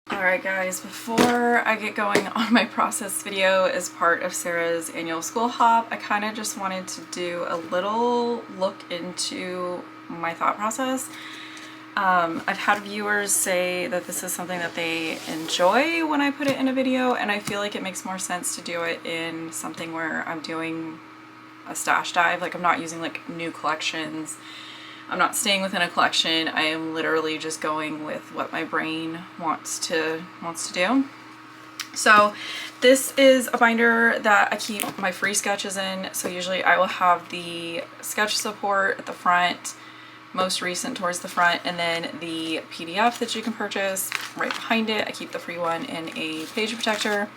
Alright guys, before I get going on my process video as part of Sarah's annual school hop, I kind of just wanted to do a little look into my thought process. I've had viewers say that this is something that they enjoy when I put it in a video, and I feel like it makes more sense to do it in something where I'm doing a stash dive. Like, I'm not using like new collections. I'm not staying within a collection. I am literally just going with what my brain wants to do. So this is a binder that I keep my free sketches in. So usually I will have the sketch support at the front, most recent towards the front, and then the PDF that you can purchase right behind it. I keep the free one in a page protector.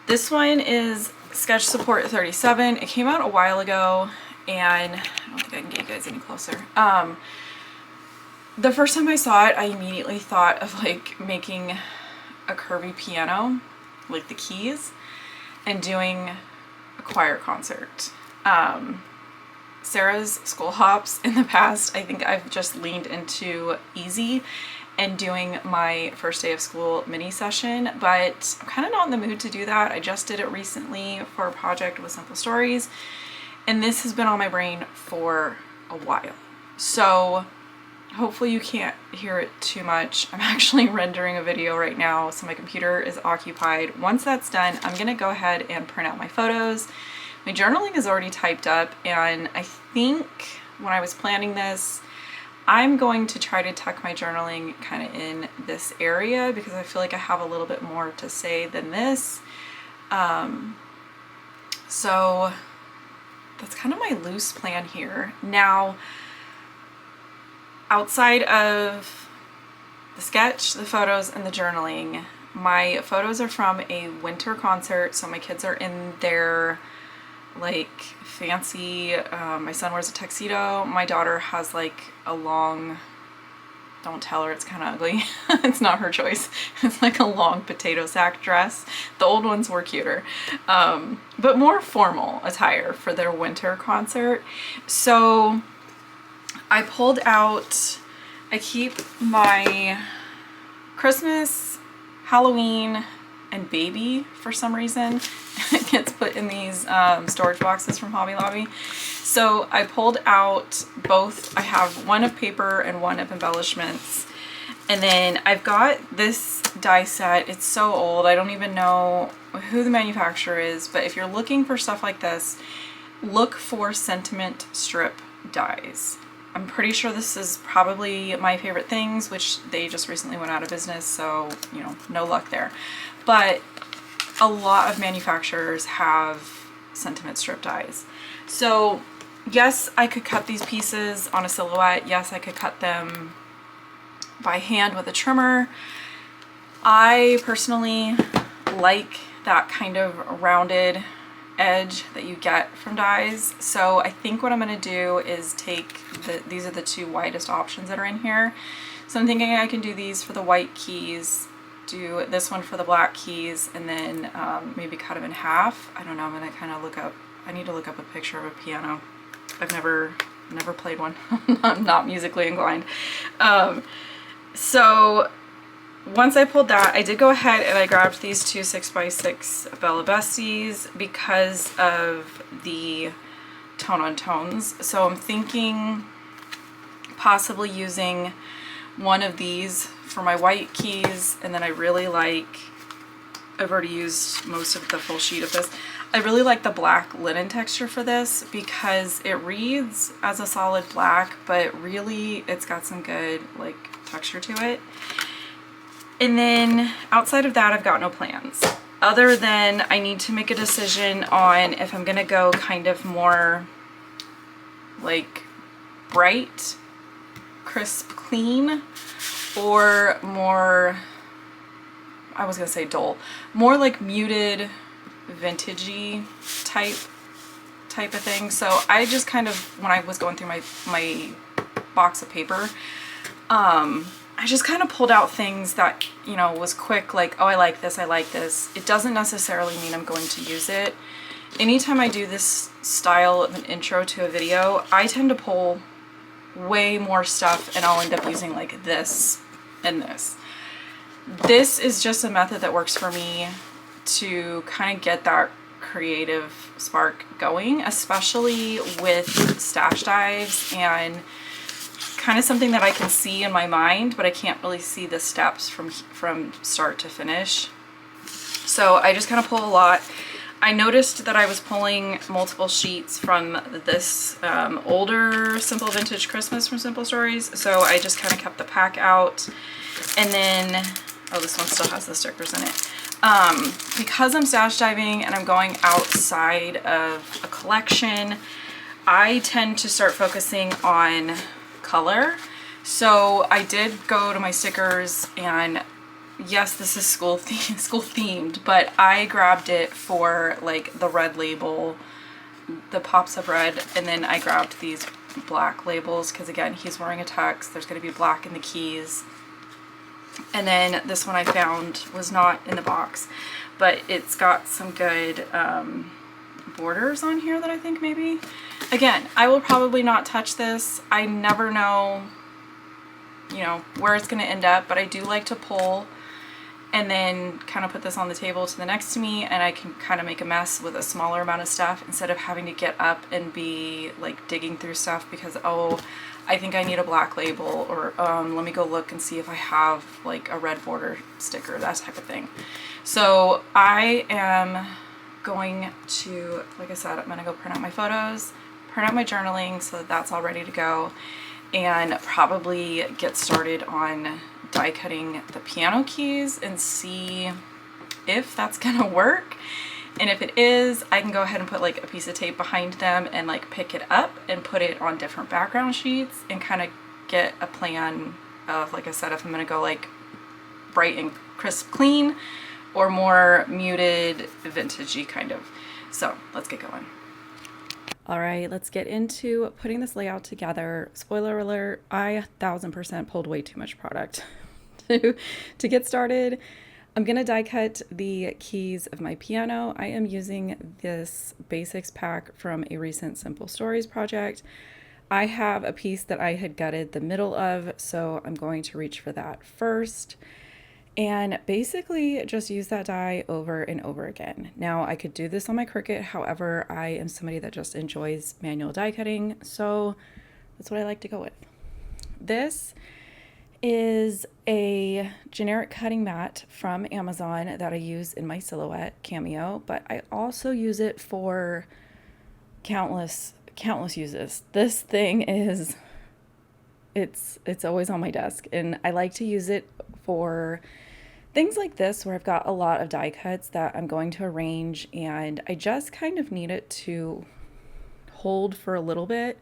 This one is sketch support 37. It came out a while ago, and I don't think I can get you guys any closer. The first time I saw it, I immediately thought of like making a curvy piano, like the keys, and doing a choir concert. Sarah's school hops in the past, I think I've just leaned into easy and doing my first day of school mini session, but I'm kind of not in the mood to do that. I just did it recently for a project with Simple Stories, and this has been on my brain for a while. So hopefully you can't hear it too much. I'm actually rendering a video right now, so my computer is occupied. Once that's done, I'm gonna go ahead and print out my photos. My journaling is already typed up, and I think when I was planning this, I'm going to try to tuck my journaling kind of in this area because I feel like I have a little bit more to say than this. So that's kind of my loose plan here. Now, outside of the sketch, the photos, and the journaling, my photos are from a winter concert, so my kids are in their like fancy, my son wears a tuxedo, my daughter has like a long, don't tell her, it's kind of ugly, it's not her choice, it's like a long potato sack dress. The old ones were cuter, but more formal attire for their winter concert. So I pulled out, I keep my Christmas, Halloween, and baby for some reason. It gets put in these storage boxes from Hobby Lobby. So I pulled out both. I have one of paper and one of embellishments. And then I've got this die set. It's so old. I don't even know who the manufacturer is, but if you're looking for stuff like this, look for sentiment strip dies. I'm pretty sure this is probably My Favorite Things, which they just recently went out of business, so, you know, no luck there. But a lot of manufacturers have sentiment strip dies. So yes, I could cut these pieces on a silhouette. Yes, I could cut them by hand with a trimmer. I personally like that kind of rounded edge that you get from dies. So I think what I'm going to do is take these are the two widest options that are in here. So I'm thinking I can do these for the white keys, do this one for the black keys, and then maybe cut them in half. I don't know, I'm going to kind of look up, I need to look up a picture of a piano. I've never played one. I'm not musically inclined. So once I pulled that, I did go ahead and I grabbed these two 6x6 Bella Besties because of the tone on tones. So I'm thinking possibly using one of these for my white keys, and then I really like, I've already used most of the full sheet of this. I really like the black linen texture for this because it reads as a solid black, but really it's got some good like texture to it. And then outside of that, I've got no plans other than I need to make a decision on if I'm gonna go kind of more like bright, crisp, clean, or more, I was gonna say dull, more like muted, vintagey type of thing. So I just kind of, when I was going through my box of paper, I just kind of pulled out things that, you know, was quick, like, oh, I like this, I like this. It doesn't necessarily mean I'm going to use it. Anytime I do this style of an intro to a video, I tend to pull way more stuff and I'll end up using like this and this. this is just a method that works for me to kind of get that creative spark going, especially with stash dives, and kind of something that I can see in my mind, but I can't really see the steps from start to finish. So I just kind of pull a lot. I noticed that I was pulling multiple sheets from this older Simple Vintage Christmas from Simple Stories, so I just kind of kept the pack out. And then, oh, this one still has the stickers in it. Because I'm stash diving and I'm going outside of a collection, I tend to start focusing on color. So I did go to my stickers, and yes, this is school themed, but I grabbed it for like the red label, the pops of red, and then I grabbed these black labels because again, he's wearing a tux. There's going to be black in the keys. And then this one I found was not in the box, but it's got some good borders on here that I think maybe. Again, I will probably not touch this. I never know, you know, where it's going to end up, but I do like to pull and then kind of put this on the table to the next to me, and I can kind of make a mess with a smaller amount of stuff instead of having to get up and be like digging through stuff because, oh, I think I need a black label, or let me go look and see if I have like a red border sticker, that type of thing. So I am going to, like I said, I'm going to go print out my photos, print out my journaling so that that's all ready to go, and probably get started on die cutting the piano keys and see if that's gonna work. And if it is, I can go ahead and put like a piece of tape behind them and like pick it up and put it on different background sheets and kind of get a plan of, like I said, if I'm gonna go like bright and crisp clean or more muted vintagey kind of. So let's get going. All right, let's get into putting this layout together. Spoiler alert, I 1000% pulled way too much product to get started. I'm gonna die cut the keys of my piano. I am using this basics pack from a recent Simple Stories project. I have a piece that I had gutted the middle of, so I'm going to reach for that first. And basically just use that die over and over again. Now I could do this on my Cricut, however, I am somebody that just enjoys manual die cutting, so that's what I like to go with. This is a generic cutting mat from Amazon that I use in my Silhouette Cameo, but I also use it for countless uses. This thing is, it's always on my desk, and I like to use it for things like this where I've got a lot of die cuts that I'm going to arrange, and I just kind of need it to hold for a little bit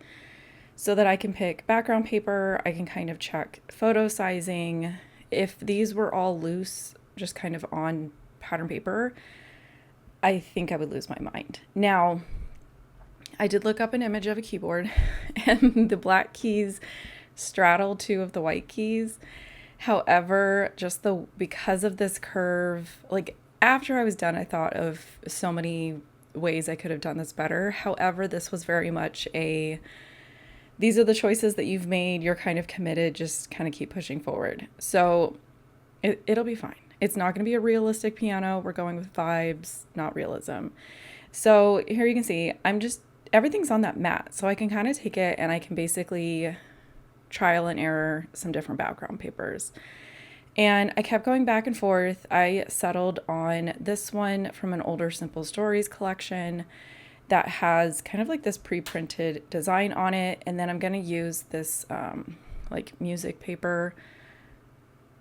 so that I can pick background paper. I can kind of check photo sizing. If these were all loose, just kind of on pattern paper, I think I would lose my mind. Now, I did look up an image of a keyboard and the black keys straddle two of the white keys. However, just because of this curve, like after I was done, I thought of so many ways I could have done this better. However, this was very much these are the choices that you've made. You're kind of committed. Just kind of keep pushing forward. So it'll be fine. It's not going to be a realistic piano. We're going with vibes, not realism. So here you can see, everything's on that mat. So I can kind of take it and I can basically trial and error some different background papers. And I kept going back and forth. I settled on this one from an older Simple Stories collection that has kind of like this pre-printed design on it. And then I'm going to use this like music paper.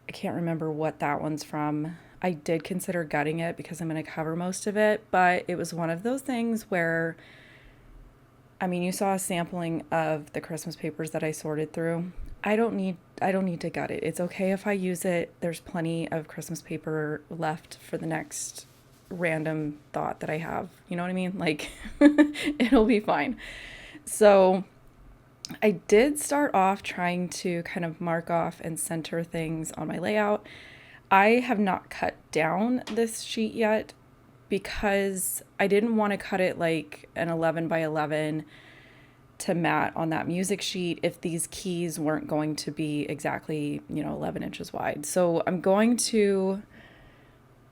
I can't remember what that one's from. I did consider gutting it because I'm going to cover most of it, but it was one of those things where, I mean, you saw a sampling of the Christmas papers that I sorted through. I don't need to gut it. It's okay if I use it. There's plenty of Christmas paper left for the next random thought that I have. You know what I mean? Like, it'll be fine. So I did start off trying to kind of mark off and center things on my layout. I have not cut down this sheet yet because I didn't want to cut it like an 11 by 11 to mat on that music sheet if these keys weren't going to be exactly, 11 inches wide. So I'm going to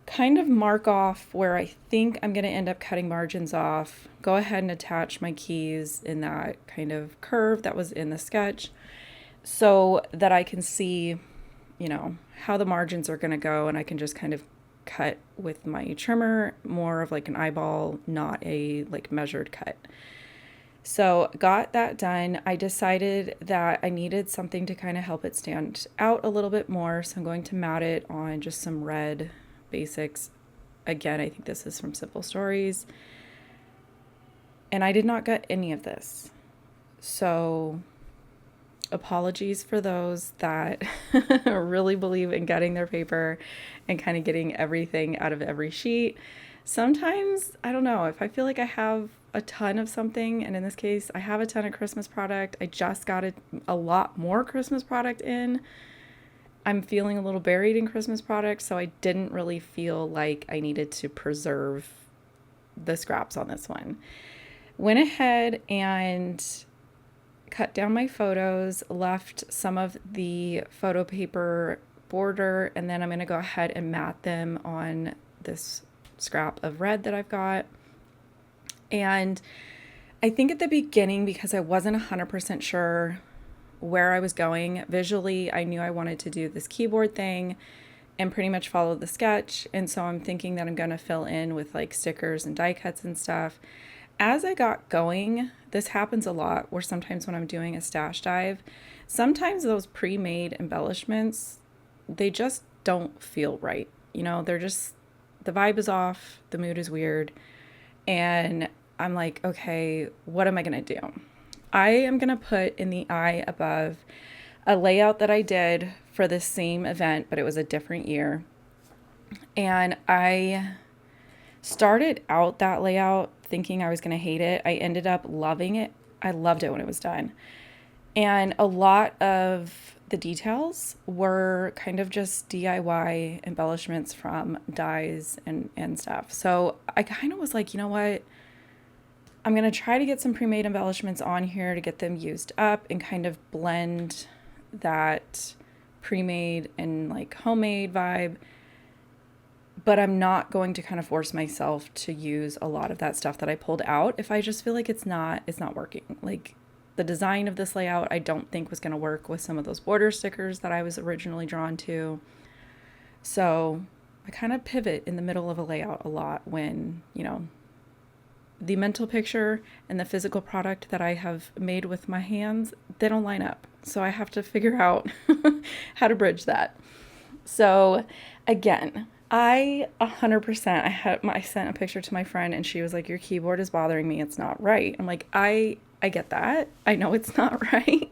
kind of mark off where I think I'm going to end up cutting margins off, go ahead and attach my keys in that kind of curve that was in the sketch so that I can see, how the margins are going to go, and I can just kind of cut with my trimmer, more of like an eyeball, not a like measured cut. So got that done. I decided that I needed something to kind of help it stand out a little bit more. So I'm going to mat it on just some red basics. Again, I think this is from Simple Stories. And I did not get any of this. So apologies for those that really believe in getting their paper and kind of getting everything out of every sheet. Sometimes, I don't know, if I feel like I have a ton of something, and in this case, I have a ton of Christmas product. I just got a lot more Christmas product in. I'm feeling a little buried in Christmas product, so I didn't really feel like I needed to preserve the scraps on this one. Went ahead and cut down my photos, left some of the photo paper border, and then I'm going to go ahead and mat them on this scrap of red that I've got. And I think at the beginning, because I wasn't 100% sure where I was going visually, I knew I wanted to do this keyboard thing and pretty much follow the sketch. And so I'm thinking that I'm going to fill in with like stickers and die cuts and stuff. As I got going, this happens a lot where sometimes when I'm doing a stash dive, sometimes those pre-made embellishments, they just don't feel right. They're just, the vibe is off, the mood is weird. And I'm like, okay, what am I going to do? I am going to put in the eye above a layout that I did for the same event, but it was a different year. And I started out that layout thinking I was going to hate it. I ended up loving it. I loved it when it was done. And a lot of the details were kind of just DIY embellishments from dies and stuff. So I kind of was like, you know what? I'm going to try to get some pre-made embellishments on here to get them used up and kind of blend that pre-made and like homemade vibe. But I'm not going to kind of force myself to use a lot of that stuff that I pulled out if I just feel like it's not working. Like the design of this layout, I don't think was going to work with some of those border stickers that I was originally drawn to. So I kind of pivot in the middle of a layout a lot when, the mental picture and the physical product that I have made with my hands, they don't line up. So I have to figure out how to bridge that. So again, I 100%, I sent a picture to my friend and she was like, your keyboard is bothering me. It's not right. I'm like, I get that. I know it's not right.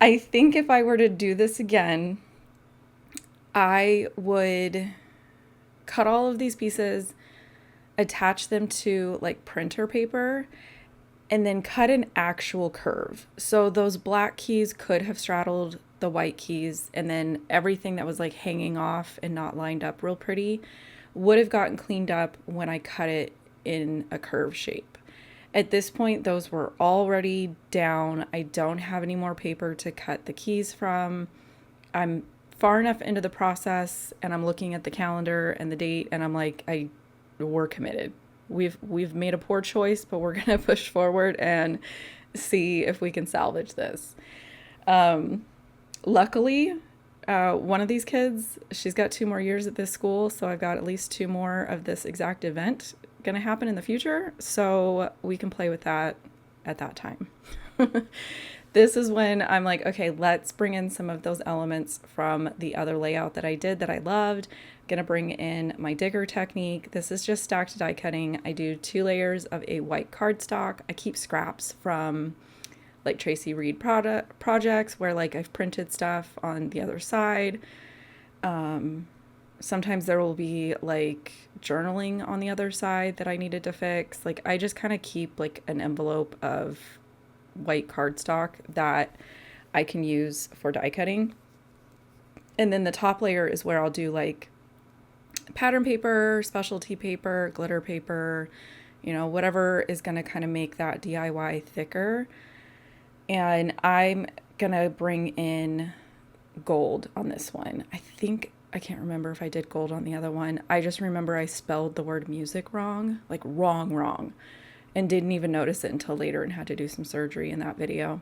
I think if I were to do this again, I would cut all of these pieces, attach them to like printer paper, and then cut an actual curve. So those black keys could have straddled the white keys, and then everything that was like hanging off and not lined up real pretty would have gotten cleaned up when I cut it in a curve shape. At this point, those were already down. I don't have any more paper to cut the keys from. I'm far enough into the process and I'm looking at the calendar and the date and I'm like, we're committed. We've made a poor choice, but we're going to push forward and see if we can salvage this. Luckily, one of these kids, she's got 2 more years at this school, so I've got at least 2 more of this exact event going to happen in the future, so we can play with that at that time. This is when I'm like, okay, let's bring in some of those elements from the other layout that I did that I loved. Gonna bring in my digger technique. This is just stacked die cutting. I do 2 layers of a white cardstock. I keep scraps from like Tracy Reed projects where like I've printed stuff on the other side. Sometimes there will be like journaling on the other side that I needed to fix. Like I just kind of keep like an envelope of white cardstock that I can use for die cutting. And then the top layer is where I'll do like pattern paper, specialty paper, glitter paper, whatever is going to kind of make that DIY thicker. And I'm gonna bring in gold on this one. I can't remember if I did gold on the other one. I just remember I spelled the word music wrong, like wrong, and didn't even notice it until later and had to do some surgery in that video.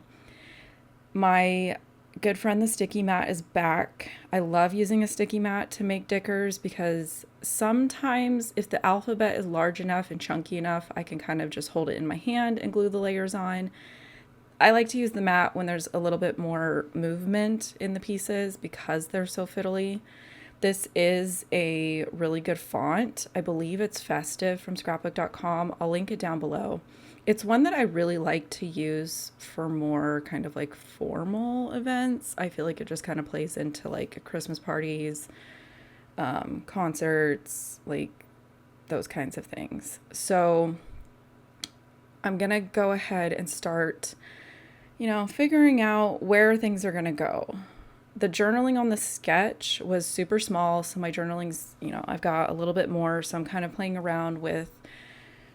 My good friend, the sticky mat, is back. I love using a sticky mat to make dickers because sometimes if the alphabet is large enough and chunky enough, I can kind of just hold it in my hand and glue the layers on. I like to use the mat when there's a little bit more movement in the pieces because they're so fiddly. This is a really good font. I believe it's Festive from Scrapbook.com. I'll link it down below. It's one that I really like to use for more kind of like formal events. I feel like it just kind of plays into like Christmas parties, concerts, like those kinds of things. So I'm going to go ahead and start, figuring out where things are going to go. The journaling on the sketch was super small, so my journaling's, I've got a little bit more, so I'm kind of playing around with,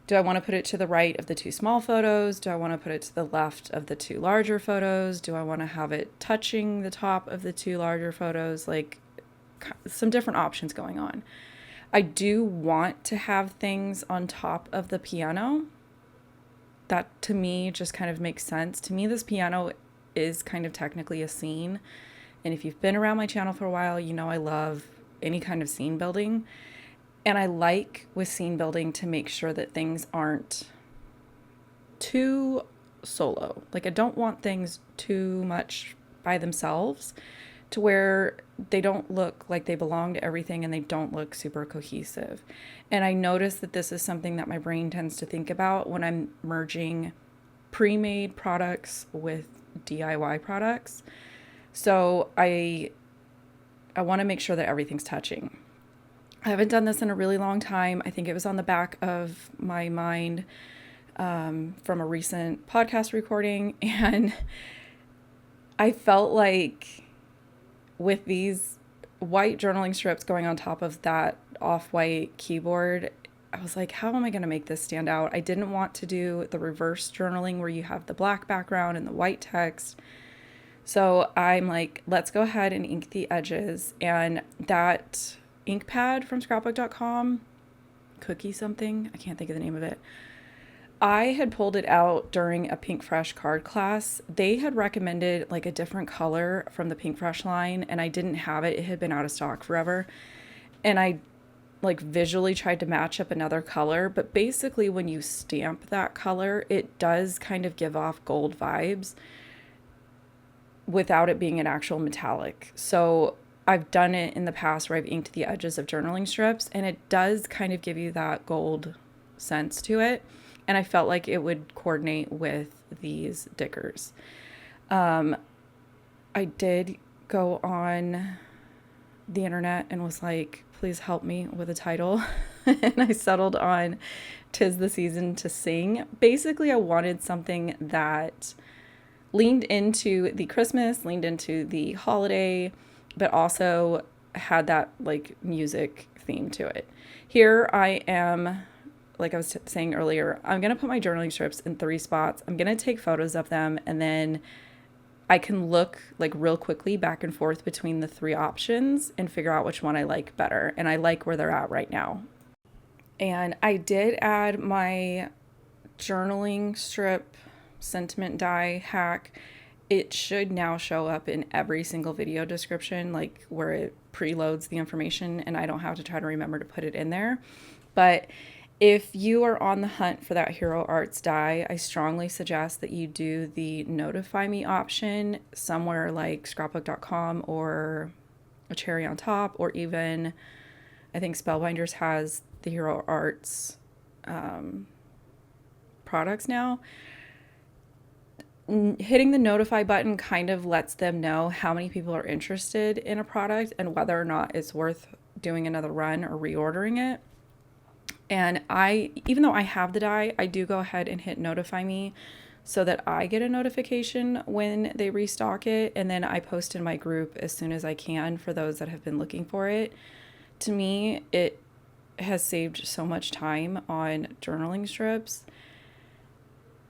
do I want to put it to the right of the two small photos? Do I want to put it to the left of the two larger photos? Do I want to have it touching the top of the two larger photos? Like some different options going on. I do want to have things on top of the piano. That to me just kind of makes sense. To me, this piano is kind of technically a scene. And if you've been around my channel for a while, I love any kind of scene building. And I like with scene building to make sure that things aren't too solo. Like I don't want things too much by themselves to where they don't look like they belong to everything and they don't look super cohesive. And I notice that this is something that my brain tends to think about when I'm merging pre-made products with DIY products. So I want to make sure that everything's touching. I haven't done this in a really long time. I think it was on the back of my mind from a recent podcast recording. And I felt like with these white journaling strips going on top of that off-white keyboard, I was like, how am I going to make this stand out? I didn't want to do the reverse journaling where you have the black background and the white text. So I'm like, let's go ahead and ink the edges. And that ink pad from scrapbook.com, cookie something, I can't think of the name of it. I had pulled it out during a Pink Fresh card class. They had recommended like a different color from the Pink Fresh line and I didn't have it. It had been out of stock forever. And I like visually tried to match up another color, but basically when you stamp that color, it does kind of give off gold vibes without it being an actual metallic. So I've done it in the past where I've inked the edges of journaling strips and it does kind of give you that gold sense to it. And I felt like it would coordinate with these dickers. I did go on the internet and was like, please help me with a title. And I settled on 'Tis the Season to Sing. Basically, I wanted something that leaned into the Christmas, leaned into the holiday, but also had that like music theme to it. Here I am, like I was saying earlier, I'm going to put my journaling strips in 3 spots. I'm going to take photos of them and then I can look like real quickly back and forth between the 3 options and figure out which one I like better. And I like where they're at right now. And I did add my journaling strip sentiment die hack. It should now show up in every single video description, like where it preloads the information and I don't have to try to remember to put it in there. But if you are on the hunt for that Hero Arts die, I strongly suggest that you do the notify me option somewhere like scrapbook.com or a cherry on top, or even I think Spellbinders has the Hero Arts products now. Hitting the notify button kind of lets them know how many people are interested in a product and whether or not it's worth doing another run or reordering it. And even though I have the die, I do go ahead and hit notify me so that I get a notification when they restock it. And then I post in my group as soon as I can for those that have been looking for it. To me, it has saved so much time on journaling strips.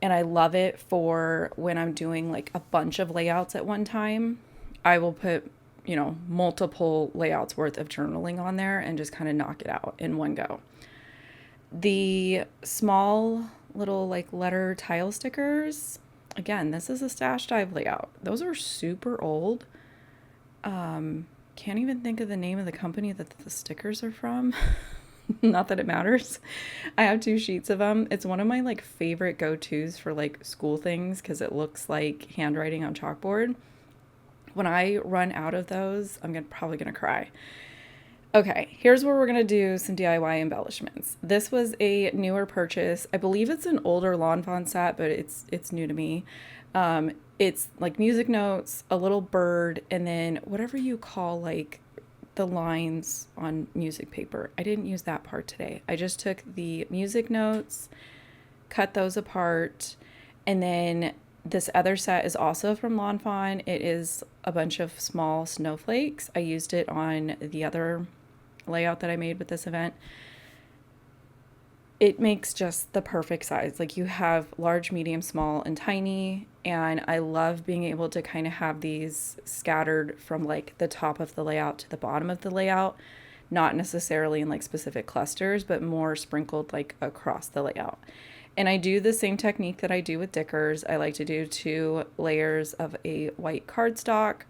And I love it for when I'm doing like a bunch of layouts at one time. I will put, multiple layouts worth of journaling on there and just kind of knock it out in one go. The small little like letter tile stickers, again, this is a Stash Dive layout. Those are super old. Can't even think of the name of the company that the stickers are from. Not that it matters. I have 2 sheets of them. It's one of my like favorite go-tos for like school things because it looks like handwriting on chalkboard. When I run out of those, I'm probably gonna cry. Okay, here's where we're gonna do some DIY embellishments. This was a newer purchase. I believe it's an older Lawn Fawn set, but it's new to me. It's like music notes, a little bird, and then whatever you call like the lines on music paper. I didn't use that part today. I just took the music notes, cut those apart, and then this other set is also from Lawn Fawn. It is a bunch of small snowflakes. I used it on the other layout that I made with this event. It makes just the perfect size. Like you have large, medium, small, and tiny. And I love being able to kind of have these scattered from like the top of the layout to the bottom of the layout, not necessarily in like specific clusters, but more sprinkled like across the layout. And I do the same technique that I do with Dickers. I like to do 2 layers of a white cardstock.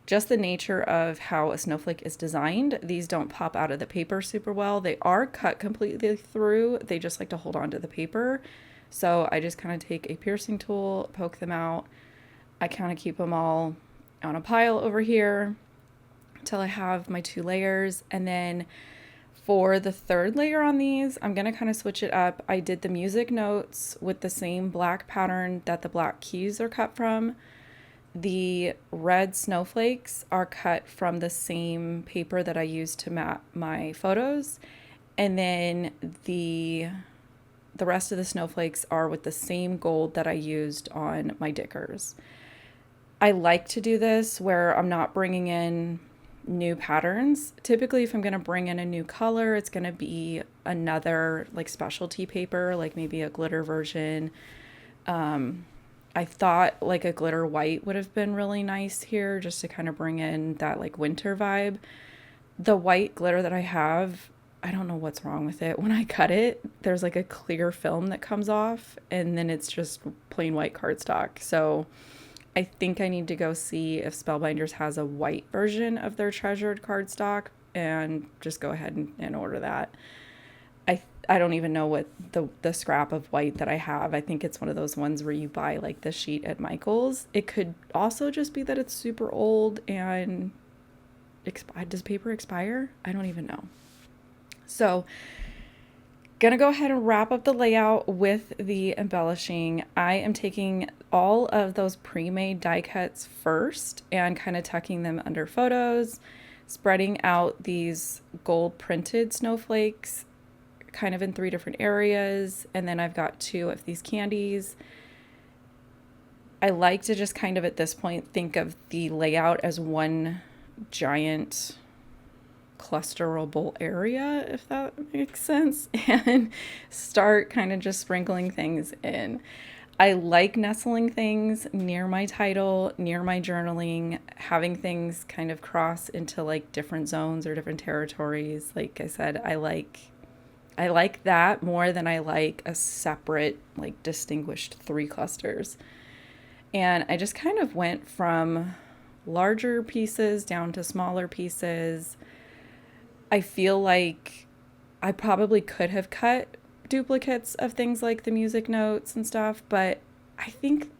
Just the nature of how a snowflake is designed, these don't pop out of the paper super well. They are cut completely through. They just like to hold on to the paper. So I just kind of take a piercing tool, poke them out. I kind of keep them all on a pile over here until I have my 2 layers. And then for the 3rd layer on these, I'm going to kind of switch it up. I did the music notes with the same black pattern that the black keys are cut from. The red snowflakes are cut from the same paper that I used to map my photos. And then the rest of the snowflakes are with the same gold that I used on my Dickers. I like to do this where I'm not bringing in new patterns. Typically, if I'm going to bring in a new color, it's going to be another like specialty paper, like maybe a glitter version. I thought like a glitter white would have been really nice here just to kind of bring in that like winter vibe. The white glitter that I have, I don't know what's wrong with it. When I cut it, there's like a clear film that comes off and then it's just plain white cardstock. So I think I need to go see if Spellbinders has a white version of their treasured cardstock and just go ahead and order that. I don't even know what the scrap of white that I have. I think it's one of those ones where you buy like the sheet at Michael's. It could also just be that it's super old and does paper expire? I don't even know. So gonna go ahead and wrap up the layout with the embellishing. I am taking all of those pre-made die cuts first and kind of tucking them under photos, spreading out these gold printed snowflakes kind of in 3 different areas. And then I've got 2 of these candies. I like to just kind of at this point think of the layout as one giant clusterable area, if that makes sense, and start kind of just sprinkling things in. I like nestling things near my title, near my journaling, having things kind of cross into like different zones or different territories. Like I said, I like that more than I like a separate, like distinguished 3 clusters. And I just kind of went from larger pieces down to smaller pieces. I feel like I probably could have cut duplicates of things like the music notes and stuff, but I think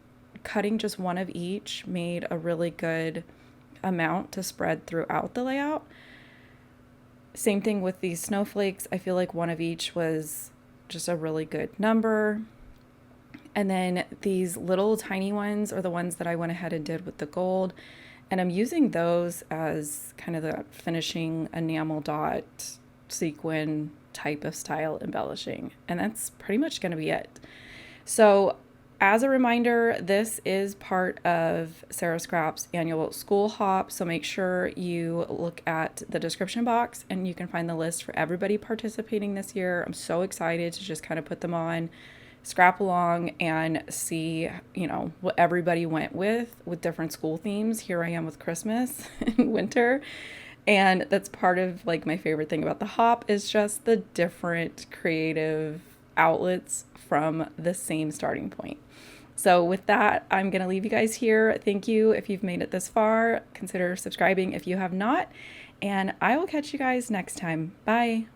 cutting just one of each made a really good amount to spread throughout the layout. Same thing with these snowflakes. I feel like one of each was just a really good number. And then these little tiny ones are the ones that I went ahead and did with the gold. And I'm using those as kind of the finishing enamel dot sequin type of style embellishing. And that's pretty much going to be it. So as a reminder, this is part of Sarah Scrap's annual school hop. So make sure you look at the description box and you can find the list for everybody participating this year. I'm so excited to just kind of put them on, scrap along and see, you know, what everybody went with different school themes. Here I am with Christmas and winter. And that's part of like my favorite thing about the hop is just the different creative outlets from the same starting point. So with that, I'm going to leave you guys here. Thank you if you've made it this far. Consider subscribing if you have not. And I will catch you guys next time. Bye.